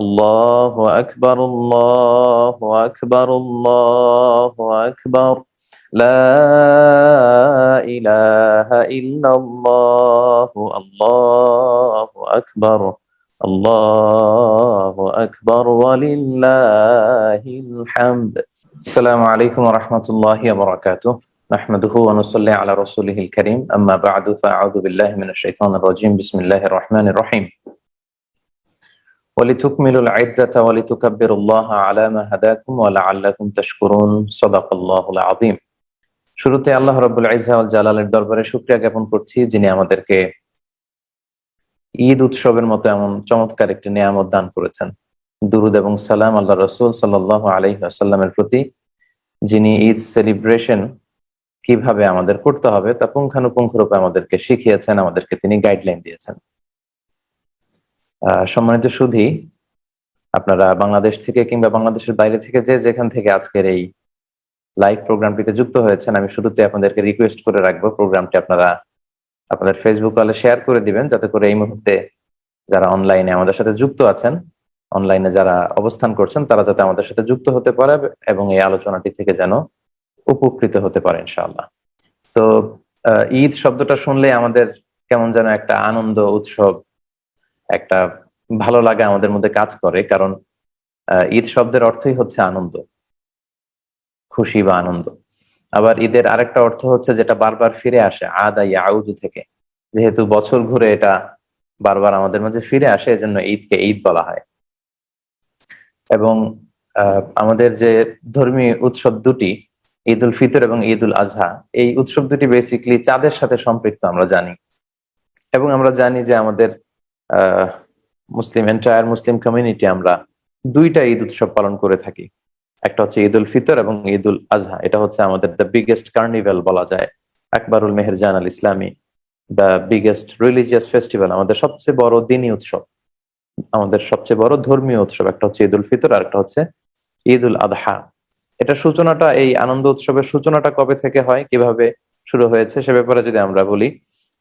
আল্লাহু আকবার, আল্লাহু আকবার, আল্লাহু আকবার। লা ইলাহা ইল্লাল্লাহু, আল্লাহু আকবার, আল্লাহু আকবার ওয়া লিল্লাহিল হামদ। আসসালামু আলাইকুম ওয়া রাহমাতুল্লাহি ওয়া বারাকাতুহু। নাহমাদুহু ওয়া নুসাল্লি আলা রাসূলিহিল কারীম। আম্মা বা'দু, ফাআউযু বিল্লাহি মিনাশ শাইতানির রাজীম। বিসমিল্লাহির রাহমানির রাহিম। ওয়ালিতুকমিলুল ইদ্দাতা ওয়ালিতুকাব্বিরুল্লাহা আলা মা হাদাকুম ওয়া লাআল্লাকুম তাশকুরুন। সাদাকাল্লাহুল আযীম। শুরুতে আল্লাহ রাব্বুল ইজ্জা ওয়াল জালালের দরবারে শুকরিয়া জ্ঞাপন করছি, যিনি আমাদেরকে ঈদ উৎসবের মতো এমন চমৎকার একটি নিয়ামত দান করেছেন। দুরূদ এবং সালাম আল্লাহ রাসূল সাল্লাল্লাহু আলাইহি ওয়াসাল্লামের প্রতি, যিনি ঈদ সেলিব্রেশন কিভাবে আমাদের করতে হবে তা পুঙ্খানুপুঙ্খরূপে আমাদেরকে শিখিয়েছেন, আমাদেরকে তিনি গাইডলাইন দিয়েছেন। সম্মানিত সুধী, আপনারা বাংলাদেশ থেকে কিংবা বাংলাদেশের বাইরে থেকে যে যেখান থেকে আজকের এই লাইভ প্রোগ্রামটিতে যুক্ত হয়েছেন, আমি শুরুতে আপনাদেরকে রিকোয়েস্ট করে রাখবো প্রোগ্রামটি আপনারা আপনাদের ফেসবুক ওয়ালে শেয়ার করে দিবেন, যাতে করে এই মুহূর্তে যারা অনলাইনে আমাদের সাথে যুক্ত আছেন, অনলাইনে যারা অবস্থান করছেন, তারা যাতে আমাদের সাথে যুক্ত হতে পারে এবং এই আলোচনাটি থেকে যেন উপকৃত হতে পারে ইনশাআল্লাহ। তো ঈদ শব্দটা শুনলে আমাদের কেমন যেন একটা আনন্দ উৎসব, একটা ভালো লাগা আমাদের মধ্যে কাজ করে। কারণ ঈদ শব্দের অর্থই হচ্ছে আনন্দ, খুশি বা আনন্দ। আবার ঈদের আরেকটা অর্থ হচ্ছে যেটা বারবার ফিরে আসে, আদা ইয়াউদু থেকে। যেহেতু বছর ঘুরে এটা বারবার আমাদের মাঝে ফিরে আসে, এজন্য ঈদকে ঈদ বলা হয়। এবং আমাদের যে ধর্মীয় উৎসব দুটি, ঈদ উল ফিতর এবং ঈদ উল আজহা, এই উৎসব দুটি বেসিক্যালি চাঁদের সাথে সম্পৃক্ত আমরা জানি। এবং আমরা জানি যে আমাদের আহ এন্টায়ার মুসলিম কমিউনিটি আমরা দুইটা ঈদ উৎসব পালন করে থাকি। একটা হচ্ছে ঈদ উল ফিতর এবং ঈদ উল আজহা। এটা হচ্ছে আমাদের দ্য বিগেস্ট কার্নিভ্যাল বলা যায়, আকবরুল মেহেরজান আল ইসলামী, দ্য বিগেস্ট রিলিজিয়াস ফেস্টিভ্যাল, আমাদের সবচেয়ে বড় দিনী উৎসব, আমাদের সবচেয়ে বড় ধর্মীয় উৎসব। একটা হচ্ছে ঈদ উল ফিতর, আর একটা হচ্ছে ঈদ উল আদহা। এটা সূচনাটা, এই আনন্দ উৎসবের সূচনাটা কবে থেকে হয়, কিভাবে শুরু হয়েছে সে ব্যাপারে যদি আমরা বলি,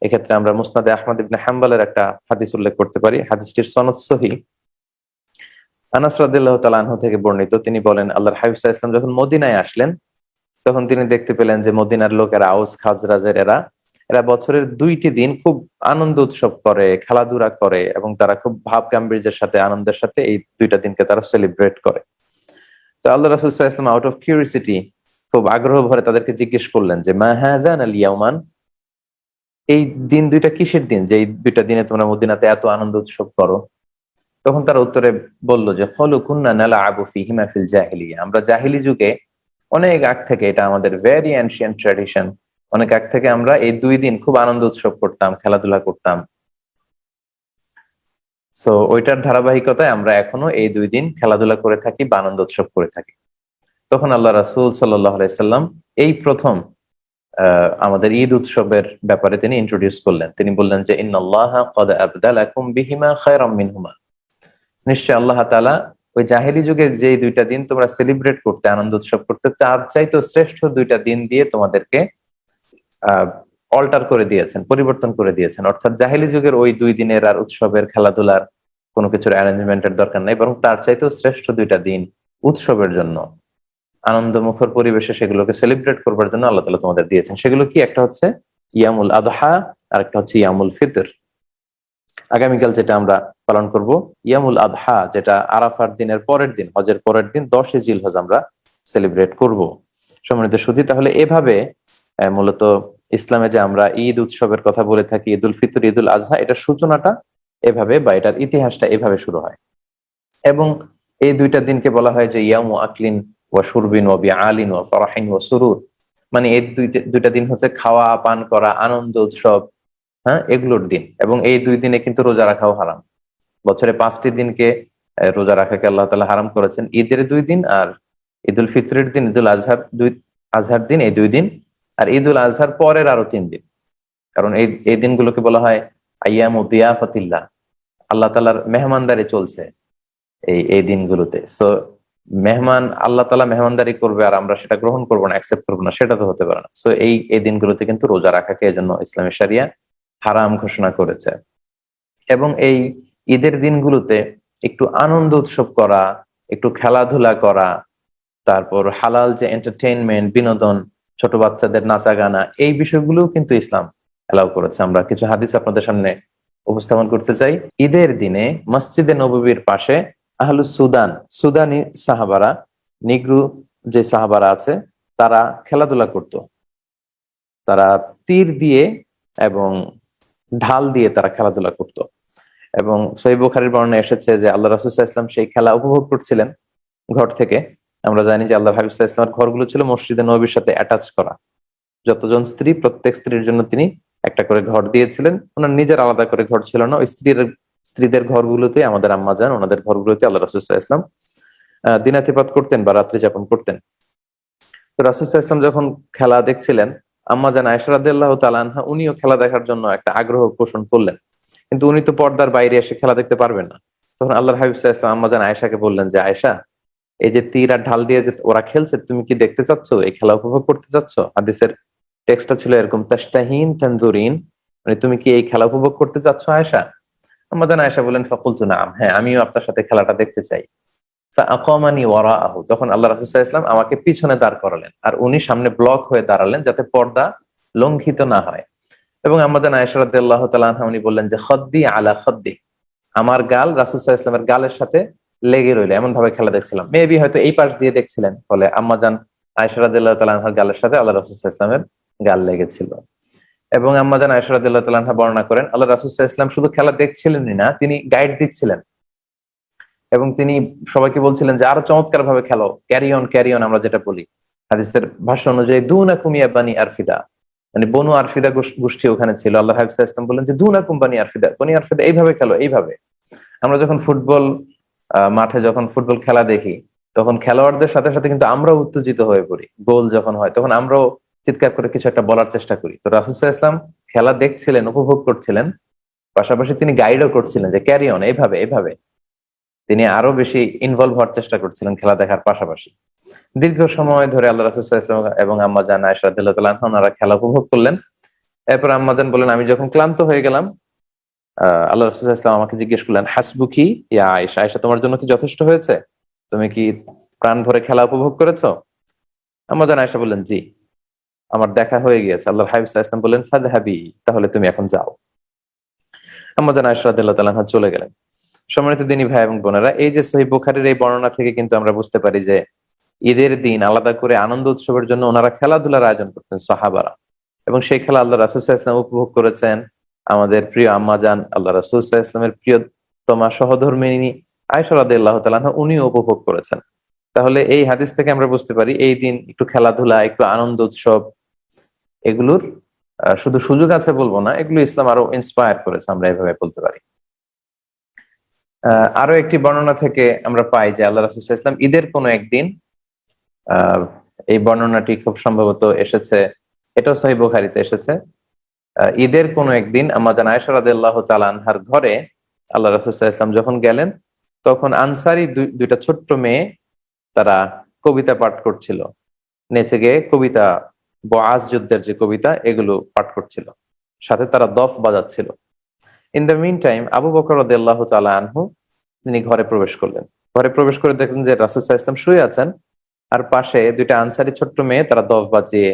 এক্ষেত্রে আমরা মুসনাদে আহমদ ইবনে হাম্বলের একটা হাদিস উল্লেখ করতে পারি। হাদিসটির সনদ সহিহ। আনাস রাদিয়াল্লাহু তাআলা আনহু থেকে বর্ণিত, তিনি বলেন, আল্লাহর হাবিব সাল্লাল্লাহু আলাইহি ওয়াসাল্লাম যখন মদিনায় আসলেন, তখন তিনি দেখতে পেলেন যে মদিনার লোকেরা, আউস খাজরাজের এরা বছরের 2টি দিন খুব আনন্দ উৎসব করে, খেলাধুলা করে, এবং তারা খুব ভাব গাম্ভীর্যের সাথে, আনন্দের সাথে এই 2টা দিনকে তারা সেলিব্রেট করে। তো আল্লাহ রাসূল সাল্লাল্লাহু আলাইহি ওয়াসাল্লাম আউট অফ কিউরিসিটি, খুব আগ্রহ ভরে তাদেরকে জিজ্ঞেস করলেন যে, মা হাযান আল ইয়াওমান, এই দিন 2টা কিসের দিন যে এই 2টা দিনে তোমরা মদিনাতে এত আনন্দ উৎসব করো? তখন তারা উত্তরে বলল যে, ক্বালু কুন্না নালআবু ফীহিমা ফিল জাহিলিয়া, আমরা জাহিলি যুগে অনেক আগ থেকে, এটা আমাদের ভেরি এনশিয়েন্ট ট্র্যাডিশন, অনেক আগ থেকে আমরা এই 2 দিন খুব আনন্দ উৎসব করতাম, খেলাধুলা করতাম। সো ওইটার ধারাবাহিকতায় আমরা এখনো এই 2 দিন খেলাধুলা করে থাকি বা আনন্দ উৎসব করে থাকি। তখন আল্লাহ রাসূল সাল্লাল্লাহু আলাইহি সাল্লাম এই প্রথম আমাদের ঈদ উৎসবের ব্যাপারে তিনি ইন্ট্রোডিউস করলেন। তিনি বললেন যে, ইন্নাল্লাহা ক্বাদ আবদালাকুম বিহিমা খায়রাম মিনহুমা, নিশ্চয় আল্লাহ তাআলা ওই জাহেলি যুগে যে 2টা দিন তোমরা সেলিব্রেট করতে, আনন্দ উৎসব করতে, তার চাইতে শ্রেষ্ঠ 2টা দিন দিয়ে তোমাদেরকে অল্টার করে দিয়েছেন, পরিবর্তন করে দিয়েছেন। অর্থাৎ জাহেলি যুগের ওই 2 দিনের আর উৎসবের, খেলাধুলার কোনো কিছুর অ্যারেঞ্জমেন্টের দরকার নাই, বরং তার চাইতেও শ্রেষ্ঠ 2টা দিন উৎসবের জন্য, আনন্দমুখর পরিবেশে সেগুলোকে সেলিব্রেট করবার জন্য আল্লাহ তাআলা তোমাদের দিয়েছেন। সেগুলো কি? একটা হচ্ছে ইয়ামুল আদহা, আর একটা হচ্ছে ইয়ামুল ফিতর। আগামীকাল যেটা আমরা পালন করব, ইয়ামুল আদহা, যেটা আরাফার দিনের পরের দিন, হজের পরের দিন, 10 জিলহজ আমরা সেলিব্রেট করব। সম্মানিত সুধী, তাহলে এভাবে মূলত ইসলামে যে আমরা ঈদ উৎসবের কথা বলে থাকি, ঈদ উল ফিতর, ঈদ উল আজহা, এটার সূচনাটা এভাবে, বা এটার ইতিহাসটা এভাবে শুরু হয়। এবং এই 2টা দিনকে বলা হয় যে ইয়ামু আকলিন ওয়া শুরবিন ওয়া বিআলিন ওয়া ফারাহিন ওয়া সুরুর, মানে এই 2টা দিন হচ্ছে খাওয়া, পান করা, আনন্দ উৎসব, হ্যাঁ, এগুলোর দিন। এবং এই 2 দিনে কিন্তু রোজা রাখাও হারাম। বছরে 5টি দিনকে রোজা রাখাকে আল্লাহ তাআলা হারাম করেছেন। ঈদের 2 দিন, আর ঈদ উল ফিতরের দিন, ঈদ উল আজহার দিন, এই 2 দিন, আর ঈদ উল আজহার পরের আরো 3 দিন। কারণ এই দিনগুলোকে বলা হয় আইয়ামু দিয়াফাতিল্লাহ, আল্লাহ তাআলার মেহমানদারি চলছে এই দিনগুলোতে। সো মেহমান, আল্লাহ তাআলা মেহমানদারি করবে আর আমরা সেটা গ্রহণ করবো না, অ্যাকসেপ্ট করবো না, সেটা তো হতে পারে না। সো এই দিনগুলোতে কিন্তু রোজা রাখাকে এজন্য ইসলামী শরিয়া হারাম ঘোষণা করেছে। এবং এই ঈদের দিনগুলোতে একটু আনন্দ উৎসব করা, একটু খেলাধুলা করা, তারপর হালাল যে এন্টারটেইনমেন্ট, বিনোদন, ছোট বাচ্চাদের নাচা গানা, এই বিষয়গুলোও কিন্তু ইসলাম এলাও করেছে। আমরা কিছু হাদিস আপনাদের সামনে উপস্থাপন করতে চাই। ঈদের দিনে মসজিদে নববীর পাশে আহলুস সুদান, সুদানি সাহাবারা, নিগ্রু যে সাহাবারা আছে, তারা খেলাধুলা করত। তারা তীর দিয়ে এবং ঢাল দিয়ে তারা খেলাধুলা করত। এবং সহিহ বুখারীর বর্ণনায় এসেছে যে আল্লাহ রাসূল সাল্লাল্লাহু আলাইহি ওয়াসাল্লাম সেই খেলা উপভোগ করছিলেন ঘর থেকে। আমরা জানি যে আল্লাহর হাবিব সাল্লাল্লাহু আলাইহি ওয়াসাল্লামের ঘরগুলো ছিল মসজিদে নববীর সাথে অ্যাটাচ করা। যতজন স্ত্রী, প্রত্যেক স্ত্রীর জন্য তিনি একটা করে ঘর দিয়েছিলেন। ওনার নিজের আলাদা করে ঘর ছিল না। ওই স্ত্রীদের ঘরগুলোতে, আমাদের আম্মা যান, ওনাদের ঘরগুলোতে আল্লাহ রাসূল সাল্লাল্লাহু আলাইহি ওয়াসাল্লাম দিনাতিপাত করতেন বা রাত্রি যাপন করতেন। তো রাসূল সাল্লাল্লাহু আলাইহি ওয়াসাল্লাম যখন খেলা দেখছিলেন, আম্মা জান আয়েশা রাদিয়াল্লাহু তাআলা আনহা উনিও খেলা দেখার জন্য একটা আগ্রহ পোষণ করলেন। কিন্তু উনি তো পর্দার বাইরে এসে খেলা দেখতে পারবেন না। তখন আল্লাহর হাবিব সাল্লাল্লাহু আলাইহি ওয়াসাল্লাম আম্মা জান আয়েশাকে বললেন যে, আয়েশা, এই যে তীর আর ঢাল দিয়ে যে ওরা খেলছে, তুমি কি দেখতে চাচ্ছ? এই খেলা উপভোগ করতে চাচ্ছ? হাদিসের টেক্সটটা ছিল এরকম, তাশতাহিন তানজুরিন, মানে তুমি কি এই খেলা উপভোগ করতে চাচ্ছ আয়েশা? আম্মা জান আয়েশা বললেন, ফাকুলতু নাম, হ্যাঁ, আমিও আপনার সাথে খেলাটা দেখতে চাই। ফাআকামানি ওয়ারাআহু, তখন আল্লাহ রাসূল সাল্লাল্লাহু আলাইহি ওয়াসাল্লাম আমাকে পিছনে দাঁড় করালেন, আর উনি সামনে ব্লক হয়ে দাঁড়ালেন যাতে পর্দা লঙ্ঘিত না হয়। এবং আম্মা জান আয়েশা রাদিয়াল্লাহু তাআলা আনহা উনি বললেন যে, খদ্দি আলা খদ্দি, আমার গাল রাসূল সাল্লাল্লাহু আলাইহি ওয়াসাল্লামের গালের সাথে লেগে রইল, এমন ভাবে খেলা দেখছিলাম। মেবি হয়তো এই পাশ দিয়ে দেখছিলেন, ফলে আম্মা জান আয়েশা রাদিয়াল্লাহু তাআলা আনহার গালের সাথে আল্লাহ রাসূল সাল্লাল্লাহু আলাইহি ওয়াসাল্লামের গাল লেগেছিল। এবং আম্মা জান আয়েশা রাদিয়াল্লাহু তাআলা আনহা বর্ণনা করেন, আল্লাহ রাসূল সাল্লাল্লাহু আলাইহি ওয়াসাল্লাম শুধু খেলা দেখছিলেনই না, তিনি গাইড দিচ্ছিলেন। এবং তিনি সবাইকে বলছিলেন যে আরো চমৎকার ভাবে খেলো, ক্যারি অন ক্যারি অন, আমরা যেটা বলি হাদিসের ভাষ্য অনুযায়ী, দুনাকুম ইয়া বানি আরফিদা, মানে বনু আরফিদা গোষ্ঠী ওখানে ছিল। আল্লাহ হাবিব সাল্লাল্লাহু আলাইহি ওয়াসাল্লাম বললেন যে, দুনাকুম বানি আরফিদা, বনি আরফিদা, এইভাবে খেলো, এইভাবে। আমরা যখন ফুটবল মাঠে যখন ফুটবল খেলা দেখি, তখন খেলোয়াড়দের সাথে সাথে কিন্তু আমরাও উত্তেজিত হয়ে পড়ি। গোল যখন হয় তখন আমরাও চিৎকার করে কিছু একটা বলার চেষ্টা করি। তো রাসূল সাল্লাল্লাহু আলাইহি ওয়াসাল্লাম খেলা দেখছিলেন, উপভোগ করছিলেন, পাশাপাশি তিনি গাইডও করছিলেন যে ক্যারি অন, এইভাবে এইভাবে। তিনি আরো বেশি ইনভলভ হওয়ার চেষ্টা করছিলেন খেলা দেখার পাশাপাশি। দীর্ঘ সময় ধরে আল্লাহ রাসূল সাল্লাল্লাহু আলাইহি ওয়াসাল্লাম এবং আম্মা জান আয়েশা রাদিয়াল্লাহু তাআলা আনহা ওনারা খেলা উপভোগ করলেন। এরপর আম্মা জান বলেন, আমি যখন ক্লান্ত হয়ে গেলাম, আল্লাহ রাসূল সাল্লাল্লাহু আলাইহি ওয়াসাল্লাম আমাকে জিজ্ঞেস করলেন, হাসবুকি ইয়া আয়েশা, আয়েশা, তোমার জন্য কি যথেষ্ট হয়েছে? তুমি কি প্রাণ ভরে খেলা উপভোগ করেছো? আম্মা জান আয়েশা বললেন, জি, আমার দেখা হয়ে গিয়েছে। আল্লাহর হাবিব সাল্লাল্লাহু আলাইহি ওয়াসাল্লাম বললেন, ফাদহাবি, তাহলে তুমি এখন যাও। আম্মা জান আয়েশা রাদিয়াল্লাহু তাআলা আনহা চলে গেলেন। সম্মানিত দিনী ভাই এবং বোনেরা, এই যে সহিহ বুখারীর এই বর্ণনা থেকে কিন্তু আমরা বুঝতে পারি যে ঈদের দিন আলাদা করে আনন্দ উৎসবের জন্য ওনারা খেলাধুলার আয়োজন করতেন সাহাবারা, এবং সেই খেলা আল্লাহ রাসূল সাল্লাল্লাহু আলাইহি ওয়াসাল্লাম উপভোগ করেছেন। আমাদের প্রিয় আম্মা জান আল্লাহ রাসূল সাল্লাল্লাহু আলাইহি ওয়াসাল্লামের প্রিয়তমা সহধর্মিণী আয়েশা রাদিয়াল্লাহু তাআলা আনহা উনিও উপভোগ করেছেন। তাহলে এই হাদিস থেকে আমরা বুঝতে পারি এই দিন একটু খেলাধুলা, একটু আনন্দ উৎসব, এগুলোর শুধু সুযোগ আছে বলবো না, এগুলো ইসলাম আরো ইন্সপায়ার করেছে, আমরা এভাবে বলতে পারি। আরো একটি বর্ণনা থেকে আমরা পাই যে আল্লাহ রাসূল সাল্লাল্লাহু আলাইহি ওয়াসাল্লাম ঈদের কোনো একদিন, এই বর্ণনাটি খুব সম্ভবত এসেছে, এটাও সহিহ বুখারীতে এসেছে, ঈদের কোনো একদিন আম্মা জান আয়েশা রাদিয়াল্লাহু তাআলা আনহার ঘরে আল্লাহ রাসূল সাল্লাল্লাহু আলাইহি ওয়াসাল্লাম যখন গেলেন, তখন আনসারী দুইটা ছোট্ট মেয়ে, তারা কবিতা পাঠ করছিল, নেচে গেয়ে কবিতা, বআজ যুদ্ধের যে কবিতা, এগুলো পাঠ করছিল, সাথে তারা দফ বাজাচ্ছিল। In the meantime Abu Bakr রাদিয়াল্লাহু তাআলা আনহু তিনি ঘরে প্রবেশ করলেন। ঘরে প্রবেশ করে দেখলেন যে রাসূল সাল্লাল্লাহু আলাইহি ওয়াসাল্লাম শুয়ে আছেন, আর পাশে দুইটা আনসারী ছোট্ট মেয়ে, তারা দফ বাজিয়ে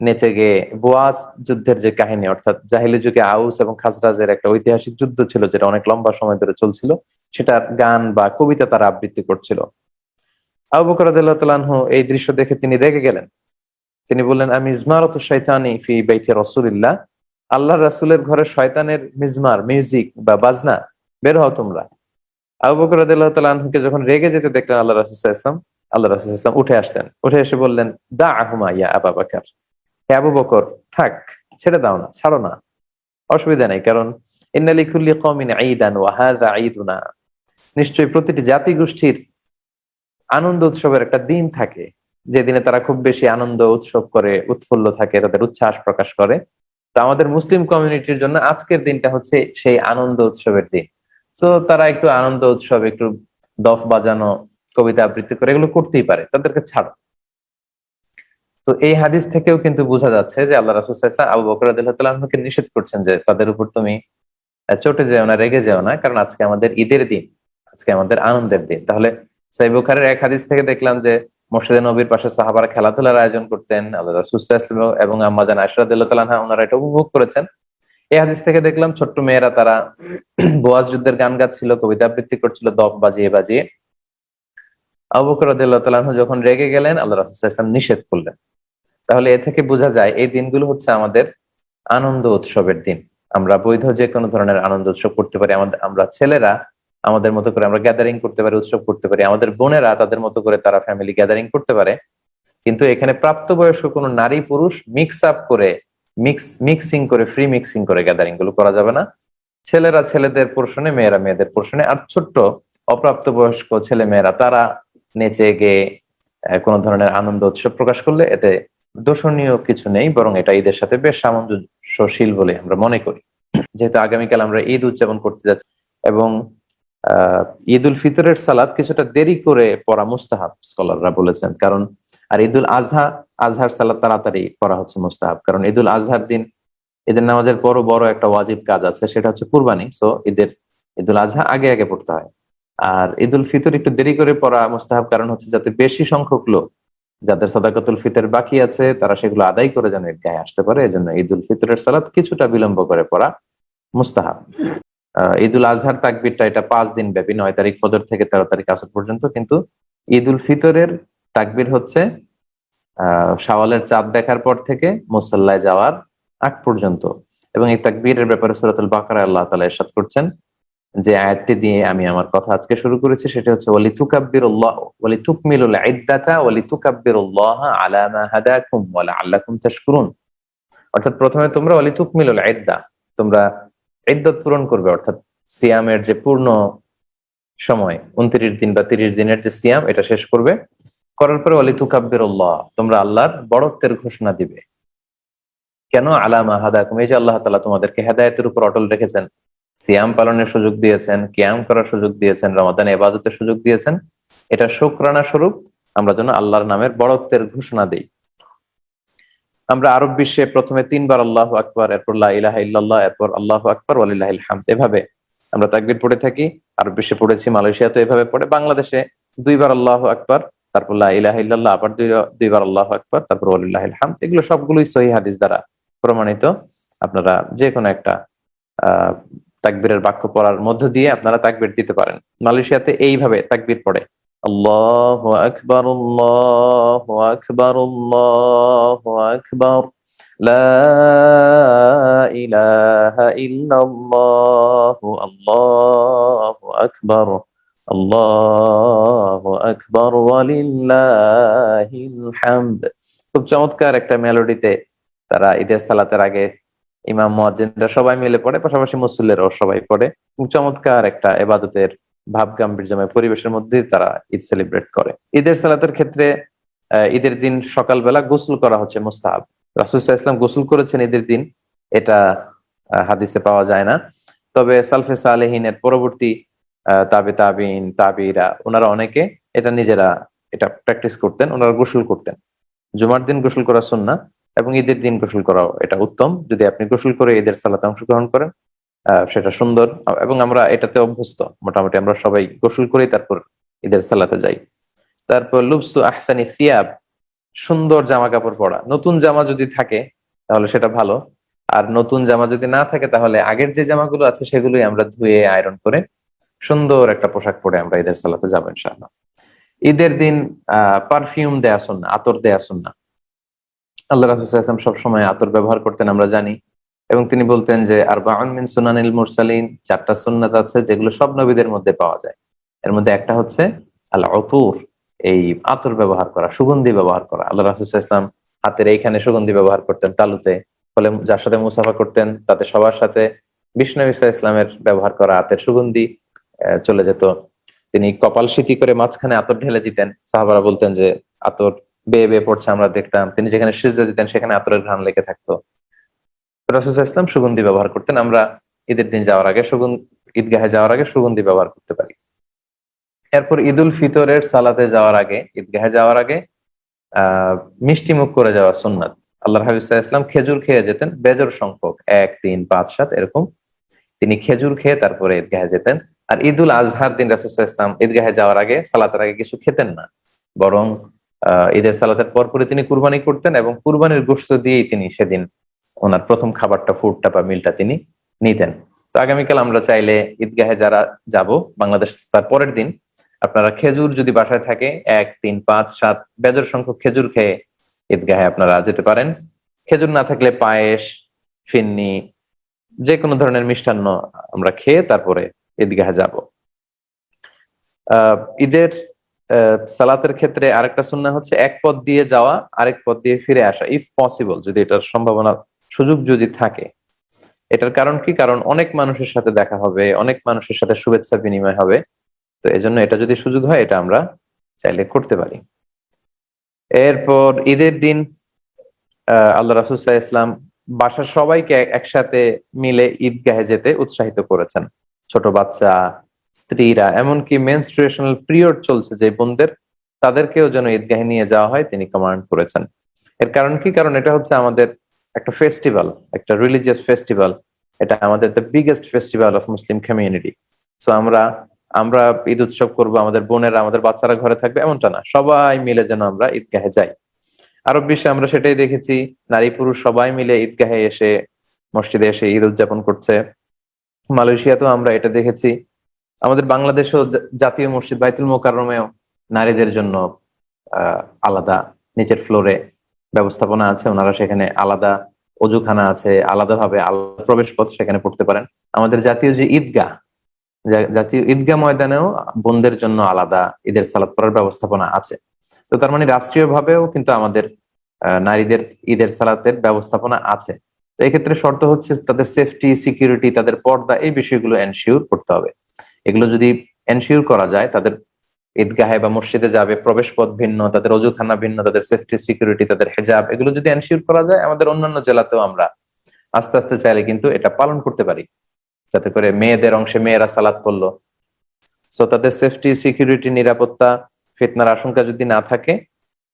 নেচে গেয়ে বুয়াজ যুদ্ধের যে কাহিনী, অর্থাৎ জাহিলি যুগে আউস এবং খাজরাজের একটা ঐতিহাসিক যুদ্ধ ছিল যেটা অনেক লম্বা সময় ধরে চলছিল, সেটার গান বা কবিতা তারা আবৃত্তি করছিল। আবু বকর রাদিয়াল্লাহু তাআলা আনহু এই দৃশ্য দেখে তিনি রেগে গেলেন। তিনি বললেন, আমি মিজমারাতু শাইতানি ফি বাইতি রাসূলিল্লাহ, আল্লাহর রাসূলের ঘরে শয়তানের মিজমার, মিউজিক বা বাজনা, বের হও তোমরা। আবু বকর রাদিয়াল্লাহু তাআলা আনহুকে যখন রেগে যেতে দেখলেন আল্লাহ রাসূল সাল্লাল্লাহু আলাইহি ওয়াসাল্লাম, আল্লাহ রাসূল সাল্লাল্লাহু আলাইহি ওয়াসাল্লাম উঠে আসলেন। উঠে এসে বললেন, দাআহুমা ইয়া আবা বকর, হে আবু বকর, থাক, ছেড়ে দাও না, ছাড়ো না, অসুবিধা নেই, কারণ ইন্না লিকুল্লি কওমিন ঈদান ওয়া হাযা ঈদুনা, নিশ্চয়ই প্রতিটি জাতি গোষ্ঠীর আনন্দ উৎসবের একটা দিন থাকে, যে দিনে তারা খুব বেশি আনন্দ উৎসব করে, উৎফুল্ল থাকে, তাদের উচ্ছ্বাস প্রকাশ করে। তো আমাদের মুসলিম কমিউনিটির জন্য আজকের দিনটা হচ্ছে সেই আনন্দ উৎসবের দিন। তো তারা একটু আনন্দ উৎসব, একটু দফ বাজানো, কবিতা আবৃত্তি করে, এগুলো করতেই পারে, তাদেরকে ছাড়ো। তো এই হাদিস থেকেও কিন্তু বোঝা যাচ্ছে যে আল্লাহ রাসূল সাল্লাল্লাহু আলাইহি ওয়াসাল্লাম আবু বকর রাদিয়াল্লাহু তাআলা আনহুকে নিষেধ করছেন যে তাদের উপর তুমি চটে যেও না, রেগে যেও না, কারণ আজকে আমাদের ঈদের দিন, আজকে আমাদের আনন্দের দিন। তাহলে সহিহ বুখারীর এক হাদিস থেকে দেখলাম যে মসজিদে নবীর পাশে সাহাবারা খেলাধুলার আয়োজন করতেন, আল্লাহ রাসূল সাল্লাল্লাহু আলাইহি ওয়াসাল্লাম এবং আম্মা জান আয়েশা রাদিয়াল্লাহু তাআলা আনহা ওনারা এটা উপভোগ করেছেন। এই হাদিস থেকে দেখলাম ছোট্ট মেয়েরা তারা বোয়াজ যুদ্ধের গান গাচ্ছিল, কবিতা আবৃত্তি করছিল দপ বাজিয়ে বাজিয়ে। আবু বকর রাদিয়াল্লাহু তাআলা আনহু যখন রেগে গেলেন, আল্লাহ রাসূল সাল্লাল্লাহু আলাইহি ওয়াসাল্লাম নিষেধ করলেন। তাহলে এ থেকে বোঝা যায় এই দিনগুলো হচ্ছে আমাদের আনন্দ উৎসবের দিন। আমরা বৈধ যে কোনো ধরনের আনন্দ উৎসব করতে পারি। আমরা ছেলেরা আমাদের মতো করে আমরা গ্যাদারিং করতে পারি, উৎসব করতে পারি। আমাদের বোনেরা তাদের মতো করে তারা ফ্যামিলি গ্যাদারিং করতে পারে। কিন্তু এখানে প্রাপ্তবয়স্ক কোনো নারী পুরুষ মিক্স আপ করে মিক্সিং করে ফ্রি মিক্সিং করে গ্যাদারিং গুলো করা যাবে না। ছেলেরা ছেলেদের পোর্শনে, মেয়েরা মেয়েদের পোর্শনে। আর ছোট্ট অপ্রাপ্তবয়স্ক ছেলে মেয়েরা তারা নেচে গেয়ে কোনো ধরনের আনন্দ উৎসব প্রকাশ করলে এতে দোষণীয় কিছু নেই, বরং এটা ঈদের সাথে বেশ সামঞ্জস্যশীল বলে আমরা মনে করি। যেহেতু আগামীকাল আমরা ঈদ উদযাপন করতে যাচ্ছি এবং ঈদ উল ফিতরের সালাত কিছুটা দেরি করে পড়া মুস্তাহাব স্কলাররা বলেছেন। কারণ আর ঈদুল আজহার সালাত তাড়াতাড়ি পড়া হচ্ছে মুস্তাহাব, কারণ ঈদুল আজহার দিন ঈদের নামাজের পরও বড় একটা ওয়াজিব কাজ আছে, সেটা হচ্ছে কুরবানি। সো ঈদুল আজহা আগে আগে পড়তে হয়। আর ঈদুল ফিতর একটু দেরি করে পড়া মুস্তাহাব, কারণ হচ্ছে যাতে বেশি সংখ্যক লোক যাদের সাদাকাতুল ফিতর বাকি আছে তারা সেগুলো আদায় করে যেন ঈদগাহে আসতে পারে। এজন্য ঈদুল ফিতরের সালাত কিছুটা বিলম্ব করে পড়া মুস্তাহাব। ঈদুল আজহার তাকবীরটা এটা 5 দিন ব্যাপী, 9 তারিখ ফজর থেকে 13 তারিখ আসর পর্যন্ত। কিন্তু ঈদুল ফিতরের তাকবীর হচ্ছে শাওয়ালের চাঁদ দেখার পর থেকে মুসল্লায় যাওয়ার আগ পর্যন্ত। এবং এই তাকবীরের ব্যাপারে সূরাতুল বাকারায় আল্লাহ তাআলা ইরশাদ করছেন, যে আয়াতটি দিয়ে আমি আমার কথা আজকে শুরু করেছি সেটা হচ্ছে ওয়ালিতুকাব্বিরুল্লাহ ওয়ালিতুকমিলুল ইদ্দাতা ওয়ালিতুকাব্বিরুল্লাহ আলা মা হাদাকুম ওয়া লাআল্লাকুম তাশকুরুন। অর্থাৎ প্রথমে তোমরা ওয়ালিতুকমিলুল ইদ্দা, তোমরা ইদ্দত পূরণ করবে, অর্থাৎ সিয়ামের যে পূর্ণ সময় 29 দিন বা 30 দিনের যে সিয়াম এটা শেষ করবে। করার পরে ওয়ালিতুকাব্বিরুল্লাহ, তোমরা আল্লাহর বড়ত্বের ঘোষণা দিবে। কেন? আলা মা হাদাকুম, এই যে আল্লাহ তাআলা তোমাদেরকে হেদায়েতের উপর অটল রেখেছেন, সিয়াম পালনের সুযোগ দিয়েছেন, কিয়াম করার সুযোগ দিয়েছেন, রমাদানে ইবাদতের সুযোগ দিয়েছেন, এটা শুকরানা স্বরূপ আমরা যেন আল্লাহর নামের বড়ত্বের ঘোষণা দেই। আমরা আরব বিশ্বে প্রথমে 3 বার আল্লাহু আকবার, এরপর লা ইলাহা ইল্লাল্লাহ, এরপর আল্লাহু আকবার ওয়ালিল্লাহিল হামদ, এভাবে আমরা তাকবীর পড়ে থাকি। আরব বিশ্বে পড়েছি, মালয়েশিয়াতে এভাবে পড়ে। বাংলাদেশে 2 বার আল্লাহু আকবার, তারপর লা ইলাহা ইল্লাল্লাহ, আবার 2 বার আল্লাহু আকবার, তারপর ওয়ালিল্লাহিল হামদ। এগুলো সবগুলোই সহিহ হাদিস দ্বারা প্রমাণিত। আপনারা যে কোনো একটা আহ তাকবীরের বাক্য পড়ার মধ্য দিয়ে আপনারা তাকবীর দিতে পারেন। মালয়েশিয়াতে এইভাবে তাকবীর পড়ে, আল্লাহু আকবার আল্লাহু আকবার আল্লাহু আকবার লা ইলাহা ইল্লাল্লাহু আল্লাহু আকবার ওয়ালিল্লাহিল হামদ। খুব চমৎকার একটা মেলোডিতে তারা ঈদের সালাতের আগে ইমাম মুয়াজ্জিনরা সবাই মিলে পড়ে, পাশাপাশি মুসল্লিরাও সবাই পড়ে। চমৎকার একটা ইবাদতের ভাব গাম্ভীর্যময় পরিবেশের মধ্যে তারা ঈদ সেলিব্রেট করে। ঈদের সালাতের ক্ষেত্রে ঈদের দিন সকালবেলা গোসল করা হচ্ছে মুস্তাহাব। রাসূল সাল্লাল্লাহু আলাইহি ওয়াসাল্লাম গোসল করেছেন ঈদের দিন, এটা হাদিসে পাওয়া যায় না। তবে সালফে সালেহিনের পরবর্তী তাবিঈন তাবিঈরা ওনারা অনেকে এটা নিজেরা এটা প্র্যাকটিস করতেন, ওনারা গোসল করতেন। জুমার দিন গোসল করা সুন্নাহ এবং ঈদের দিন গোসল করাও এটা উত্তম। যদি আপনি গোসল করে ঈদের সালাতে অংশগ্রহণ করেন সেটা সুন্দর, এবং আমরা এটাতে অভ্যস্ত। মোটামুটি আমরা সবাই গোসল করেই তারপর ঈদের সালাতে যাই। তারপর লুবসু আহসানি সিয়াব, সুন্দর জামা কাপড় পরা। নতুন জামা যদি থাকে তাহলে সেটা ভালো, আর নতুন জামা যদি না থাকে তাহলে আগের যে জামাগুলো আছে সেগুলোই আমরা ধুয়ে আয়রন করে সুন্দর একটা পোশাক পরে আমরা ঈদের সালাতে যাবো ইনশাআল্লাহ। ঈদের দিন পারফিউম দেয়া সুন্নাহ, আতর দেয়া সুন্নাহ। আল্লাহ রাসূল সাল্লাল্লাহু আলাইহি ওয়াসাল্লাম সবসময় আতর ব্যবহার করতেন আমরা জানি, এবং তিনি বলতেন যে আরবাউন মিন সুনানিল মুরসালিন, 4টা সুন্নাত আছে যেগুলো সব নবীদের মধ্যে পাওয়া যায়। এর মধ্যে একটা হচ্ছে আল উতুর, এই আতর ব্যবহার করা, সুগন্ধি ব্যবহার করা। আল্লাহ রাসূল সাল্লাল্লাহু আলাইহি ওয়াসাল্লাম হাতের এইখানে সুগন্ধি ব্যবহার করতেন তালুতে, ফলে যার সাথে মুসাফা করতেন তাতে সবার সাথে বিষ্ণু নবী সাল্লাল্লাহু আলাইহি ওয়াসাল্লামের ব্যবহার করা আতরের সুগন্ধি চলে যেত। তিনি কপাল সিটি করে মাঝখানে আতর ঢেলে দিতেন, সাহাবারা বলতেন যে আতর বেয়ে বেয়ে পড়ছে, আমরা দেখতাম। তিনি যেখানে সিজদা দিতেন সেখানে আতরের ঘ্রাণ লেগে থাকতো। রাসূল সাল্লাল্লাহু আলাইহি ওয়াসাল্লাম সুগন্ধি ব্যবহার করতেন। আমরা ঈদের দিন যাওয়ার আগে ঈদগাহে যাওয়ার আগে সুগন্ধি ব্যবহার করতে পারি। এরপর ঈদুল ফিতরের সালাতে যাওয়ার আগে, ঈদগাহে যাওয়ার আগে মিষ্টি মুখ করে যাওয়া সুন্নাত। আল্লাহর হাবিব সাল্লাল্লাহু আলাইহি ওয়াসাল্লাম খেজুর খেয়ে যেতেন বেজোড় সংখ্যক, 1, 3, 5, 7 এরকম। তিনি খেজুর খেয়ে তারপরে ঈদগাহে যেতেন। আর ঈদুল আজহার দিন রাসূল সাল্লাল্লাহু আলাইহি ওয়াসাল্লাম ঈদগাহে যাওয়ার আগে, সালাতের আগে কিছু খেতেন না, বরং ঈদের সালাতের পরপরই তিনি কুরবানি করতেন এবং কুরবানির গোশত দিয়েই তিনি সেদিন ওনার প্রথম খাবারটা, ফুডটা বা মিলটা তিনি নিতেন। তো আগামীকাল আমরা চাইলে ঈদগাহে যারা যাব বাংলাদেশ, তার পরের দিন আপনারা খেজুর যদি বাসায় থাকে 1, 3, 5, 7 বেজোড় সংখ্যক খেজুর খেয়ে ঈদগাহে আপনারা যেতে পারেন। খেজুর না থাকলে পায়েস, ফিন্নি, যে কোনো ধরনের মিষ্টান্ন আমরা খেয়ে তারপরে ঈদগাহে যাব। ঈদের সালাতের ক্ষেত্রে আরেকটা সুন্নাহ হচ্ছে এক পথ দিয়ে যাওয়া আরেক পথ দিয়ে ফিরে আসা, ইফ পসিবল, যদি এটার সম্ভাবনা, সুযোগ যদি থাকে। এটার কারণ কি? কারণ অনেক মানুষের সাথে দেখা হবে, অনেক মানুষের সাথে শুভেচ্ছা বিনিময় হবে। তো এজন্য এটা যদি সুযোগ হয়, এটা আমরা চাইলে করতে পারি। এরপর ঈদের দিন আল্লাহ রাসূল সাল্লাল্লাহু আলাইহি ওয়াসাল্লাম বাসার সবাইকে একসাথে মিলে ঈদগাহে যেতে উৎসাহিত করেছেন। ছোট বাচ্চা, স্ত্রীরা, এমনকি মেনস্ট্রুয়েশনাল পিরিয়ড চলছে যে বোনদের, তাদেরকেও যেন ঈদগাহে নিয়ে যাওয়া হয় তিনি কমান্ড করেছেন। এর কারণ কি? কারণ এটা হচ্ছে আমাদের একটা ফেস্টিভ্যাল, একটা রিলিজিয়াস ফেস্টিভ্যাল। এটা আমাদের the biggest festival of Muslim community. So আমরা আমরা ঈদ উৎসব করবো, আমাদের বোনেরা, আমাদের বাচ্চারা ঘরে থাকবে এমনটা না, সবাই মিলে যেন আমরা ঈদগাহে যাই। আরব বিশ্বে আমরা সেটাই দেখেছি, নারী পুরুষ সবাই মিলে ঈদগাহে এসে, মসজিদে এসে ঈদ উদযাপন করছে। মালয়েশিয়াতেও আমরা এটা দেখেছি। আমাদের বাংলাদেশেও জাতীয় মসজিদ বাইতুল মোকাররমেও নারীদের জন্য আলাদা নিচের ফ্লোরে ব্যবস্থাপনা আছে, ওনারা সেখানে আলাদা অজুখানা আছে, আলাদাভাবে আলাদা প্রবেশ পথ, সেখানে পড়তে পারেন। আমাদের জাতীয় যে ঈদগাহ, জাতীয় ঈদগাহ ময়দানেও বোনদের জন্য আলাদা ঈদের সালাত পড়ার ব্যবস্থাপনা আছে। তো তার মানে রাষ্ট্রীয় ভাবেও কিন্তু আমাদের নারীদের ঈদের সালাতের ব্যবস্থাপনা আছে। তো এক্ষেত্রে শর্ত হচ্ছে তাদের সেফটি, সিকিউরিটি, তাদের পর্দা, এই বিষয়গুলো এনশিওর করতে হবে। এগুলো যদি এনশিওর করা যায়, তাদের ঈদগাহে বা মসজিদে যাবে, প্রবেশ পথ ভিন্ন, তাদের অজুখানা ভিন্ন, তাদের সেফটি, সিকিউরিটি, তাদের হেজাব, এগুলো যদি এনশিওর করা যায়, আমাদের অন্যান্য জেলাতেও আমরা আস্তে আস্তে চাইলে কিন্তু এটা পালন করতে পারি। যাতে করে মেয়েদের অংশে মেয়েরা সালাত পড়লো, সো তাদের সেফটি, সিকিউরিটি, নিরাপত্তা, ফিতনার আশঙ্কা যদি না থাকে,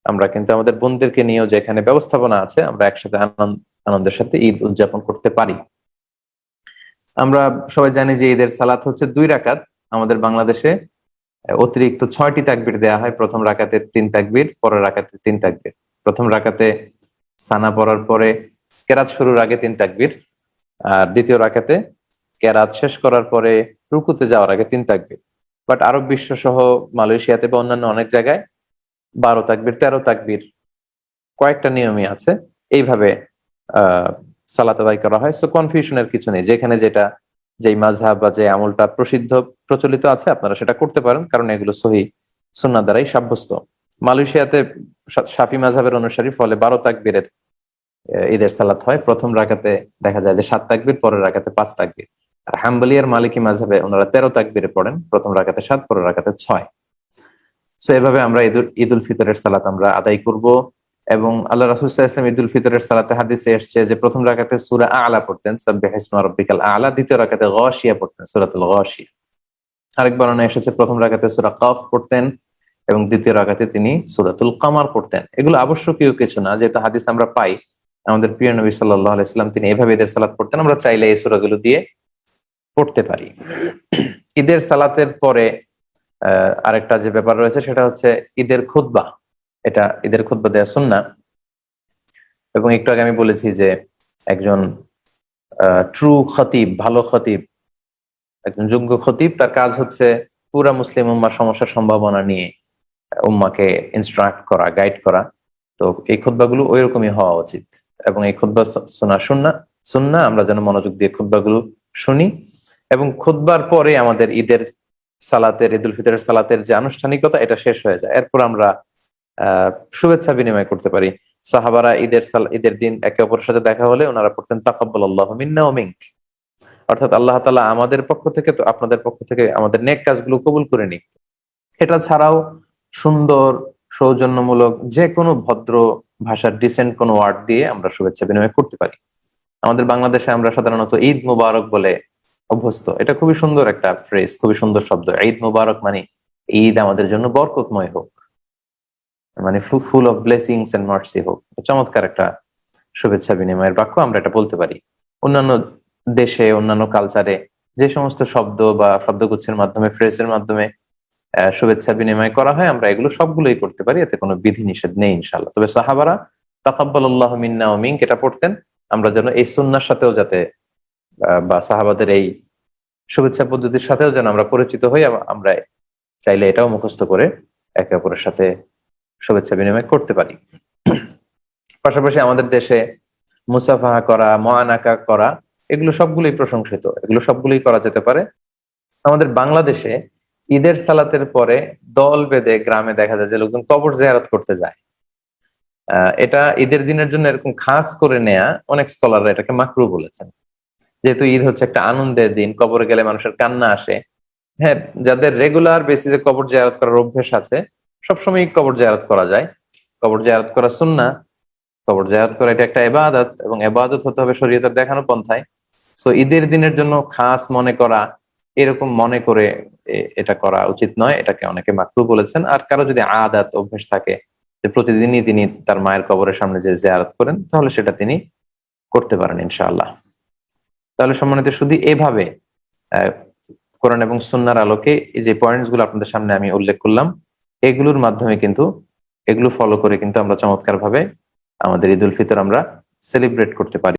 আমরা কিন্তু আমাদের বোনদেরকে নিয়েও যেখানে ব্যবস্থাপনা আছে, আমরা একসাথে আনন্দের সাথে ঈদ উদযাপন করতে পারি। আমরা সবাই জানি যে ঈদের সালাত হচ্ছে 2 রাকাত। আমাদের বাংলাদেশে অতিরিক্ত 6টি তাকবীর দেয়া হয়। প্রথম রাকাতে 3 তাকবীর, পরের রাকাতে 3 তাকবীর। প্রথম রাকাতে সানা পড়ার পরে কেরাত শুরুর আগে 3 তাকবীর, আর দ্বিতীয় রাকাতে কেরাত শেষ করার পরে রুকুতে যাওয়ার আগে 3 তাকবীর। বাট আরব বিশ্ব সহ মালয়েশিয়াতে বা অন্যান্য অনেক জায়গায় 12 তাকবীর, 13 তাকবীর, কয়েকটা নিয়মই আছে। এইভাবে আহ সালাত আদায় করা হয়। সো কনফিউশনের কিছু নেই, যেখানে যেটা, যেই মাযহাব বা যে আমলটা প্রচলিত আছে, আপনারা সেটা করতে পারেন, কারণ এগুলো সহিহ সুন্নাহ দ্বারাই সাব্যস্ত। মালয়েশিয়াতে শাফি মাযহাবের অনুসারী, ফলে 12 তাকবীরের ঈদের সালাত হয়। প্রথম রাকাতে দেখা যায় যে 7 তাকবীর, পরের রাকাতে 5 তাকবীর। আর হাম্বলি আর মালিকি মাযহাবে ওনারা 13 তাকবীরে পড়েন, প্রথম রাকাতে 7, পরের রাকাতে 6। সো এভাবে আমরা ঈদুল ফিতরের সালাত আমরা আদায় করব। এবং আল্লাহ রাসূল সাল্লাল্লাহু আলাইহি ওয়াসাল্লাম ঈদুল ফিতরের সালাতে হাদিসে এসেছে যে প্রথম রাকাতে সূরা আ'লা পড়তেন, সাব্বিহিসমা রাব্বিকাল আ'লা। দ্বিতীয় রাকাতে গাশিয়া পড়তেন, সূরাতুল গাশিয়া। আরেক বর্ণনায় এসেছে প্রথম রাকাতে সূরা কাফ পড়তেন এবং দ্বিতীয় রাকাতে তিনি সূরাতুল কামার পড়তেন। এগুলো আবশ্যকীয় কিছু না, যেহেতু হাদিস আমরা পাই, আমাদের প্রিয় নবী সাল্লাল্লাহু আলাইহি ওয়াসাল্লাম তিনি এভাবে ঈদের সালাত পড়তেন, আমরা চাইলে এই সূরাগুলো দিয়ে পড়তে পারি। ঈদের সালাতের পরে আরেকটা যে ব্যাপার রয়েছে, সেটা হচ্ছে ঈদের খুতবা। এটা ঈদের খুতবা দেয়া সুন্নাহ। এবং একটু আগে আমি বলেছি যে একজন ট্রু খতিব, ভালো খতিব, একজন যোগ্য খতিব, তার কাজ হচ্ছে পুরা মুসলিম উম্মার সমস্যার সম্ভাবনা নিয়ে উম্মাকে ইনস্ট্রাক্ট করা, গাইড করা। তো এই খুতবাগুলো ওই রকমই হওয়া উচিত। এবং এই খুতবা শোনা সুন্নাহ, আমরা যেন মনোযোগ দিয়ে খুতবাগুলো শুনি। এবং খুতবার পরে আমাদের ঈদের সালাতের, ঈদুল ফিতরের সালাতের যে আনুষ্ঠানিকতা, এটা শেষ হয়ে যায়। এরপর আমরা শুভেচ্ছা বিনিময় করতে পারি। সাহাবারা ঈদের দিন একে অপরের সাথে দেখা হলে ওনারা পড়তেন তাকাব্বালাল্লাহু মিন্না ওয়া মিনক, অর্থাৎ আল্লাহ তাআলা আমাদের পক্ষ থেকে তো আপনাদের পক্ষ থেকে আমাদের নেক কাজগুলো কবুল করে নিক। এটা ছাড়াও সুন্দর, সৌজন্যমূলক যে কোনো ভদ্র ভাষার ডিসেন্ট কোনো ওয়ার্ড দিয়ে আমরা শুভেচ্ছা বিনিময় করতে পারি। আমাদের বাংলাদেশে আমরা সাধারণত ঈদ মুবারক বলে অভ্যস্ত। এটা খুবই সুন্দর একটা ফ্রেজ, খুবই সুন্দর শব্দ। ঈদ মুবারক মানে ঈদ আমাদের জন্য বরকতময় হোক, মানে full of blessings and mercy হোক। চমৎকার একটা শুভেচ্ছা বিনিময়ের বাক্য, আমরা এটা বলতে পারি। অন্যান্য দেশে, অন্যান্য কালচারে যে সমস্ত শব্দ বা শব্দগুচ্ছের মাধ্যমে, ফ্রেজের মাধ্যমে শুভেচ্ছা বিনিময় করা হয়, আমরা এগুলো সবগুলোই করতে পারি, এতে কোনো বিধি নিষেধ নেই ইনশাআল্লাহ। তবে সাহাবারা তাকাব্বালাল্লাহু মিন্না ওয়া মিনক এটা পড়তেন, আমরা যেন এই সুন্নাহর সাথেও যাতে বা সাহাবাদের এই শুভেচ্ছা পদ্ধতির সাথেও যেন আমরা পরিচিত হই, আমরা চাইলে এটাও মুখস্থ করে একে অপরের সাথে শুভেচ্ছা বিনিময় করতে পারি। পাশাপাশি আমাদের দেশে মুসাফাহা করা, মুআনাকা করা, এগুলো সবগুলোই প্রশংসিত, এগুলো সবগুলোই করা যেতে পারে। আমাদের বাংলাদেশে ঈদের সালাতের পরে দল বেঁধে গ্রামে দেখা যায় যে লোকজন কবর জিয়ারত করতে যায়। এটা ঈদের দিনের জন্য এরকম খাস করে নেয়া, অনেক স্কলাররা এটাকে মাকরু বলেছেন। যেহেতু ঈদ হচ্ছে একটা আনন্দের দিন, কবরে গেলে মানুষের কান্না আসে। হ্যাঁ, যাদের রেগুলার বেসিসে কবর জিয়ারত করার অভ্যেস আছে, সবসময় কবর জিয়ারত করা যায়। কবর জিয়ারত করা সুন্নাহ, কবর জিয়ারত করা এটা একটা ইবাদত, এবং ইবাদত হতে হবে শরীয়তের দেখানো পন্থায়। সো ঈদের দিনের জন্য খাস মনে করা, এরকম মনে করে এটা করা উচিত নয়, এটাকে অনেকে মাকরু বলেছেন। আর কারো যদি আদাত অভ্যেস থাকে যে প্রতিদিনই তিনি তার মায়ের কবরের সামনে যে জিয়ারত করেন, তাহলে সেটা তিনি করতে পারেন ইনশাআল্লাহ। তাহলে সম্মানিত শুধু এভাবে কোরআন এবং সুন্নাহর আলোকে এই যে পয়েন্টস গুলো আপনাদের সামনে আমি উল্লেখ করলাম, এগুলোর মাধ্যমে কিন্তু, এগুলো ফলো করে কিন্তু আমরা চমৎকার ভাবে আমাদের ঈদ উল ফিতর আমরা সেলিব্রেট করতে পারি।